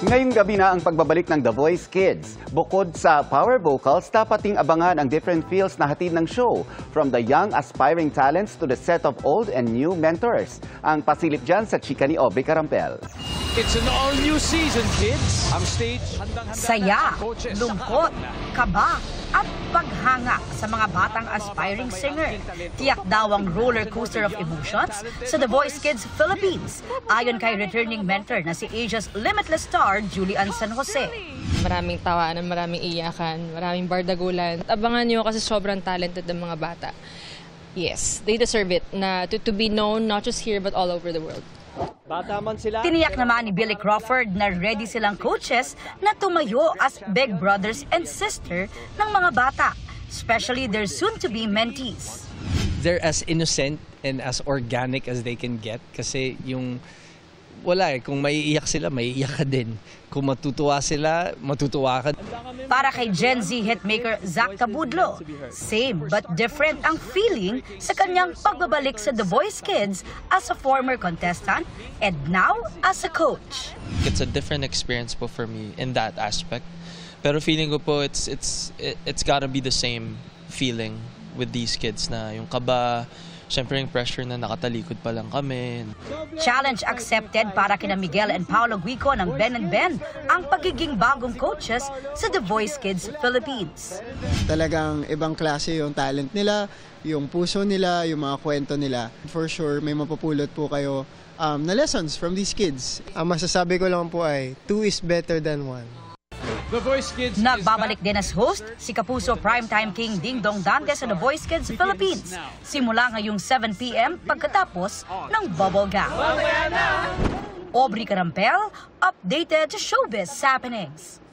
Ngayong gabi na ang pagbabalik ng The Voice Kids. Bukod sa power vocals, dapat ding abangan ang different feels na hatid ng show. From the young aspiring talents to the set of old and new mentors. Ang pasilip dyan sa chika ni Aubrey Carampel. It's an all-new season, kids. Ang stage, handang-handa Saya, na, coaches, lungkot, kaba, at paghanga sa mga batang aspiring singer. Tiyak daw ang roller coaster of emotions sa The Voice Kids Philippines, ayon kay returning mentor na si Asia's limitless star, Julian San Jose. Maraming tawanan, maraming iyakan, maraming bardagulan. Abangan nyo kasi sobrang talented ng mga bata. Yes, they deserve it na to be known not just here but all over the world. Tiniyak naman ni Billy Crawford na ready silang coaches na tumayo as big brothers and sister ng mga bata, especially their soon-to-be mentees. They're as innocent and as organic as they can get kasi yung wala kung maiiyak sila, maiiyak ka din. Kung matutuwa sila, matutuwa ka. Para kay Gen Z hitmaker Zach Tabudlo, same but different ang feeling sa kanyang pagbabalik sa The Voice Kids as a former contestant and now as a coach. It's a different experience po for me in that aspect. Pero feeling ko po it's gotta be the same feeling with these kids na yung kaba, syempre yung pressure na nakatalikod pa lang kami. Challenge accepted para kina Miguel and Paolo Guico ng Ben and Ben ang pagiging bagong coaches sa The Voice Kids Philippines. Talagang ibang klase yung talent nila, yung puso nila, yung mga kwento nila. For sure, may mapupulot po kayo na lessons from these kids. Ang masasabi ko lang po ay 2 is better than 1. The Voice Kids Nagbabalik din as host si Kapuso Primetime King Ding Dong Dante sa The Voice Kids Philippines. Simula ngayong 7 p.m. pagkatapos ng Bubble Gap. Aubrey Carampel, updated showbiz happenings.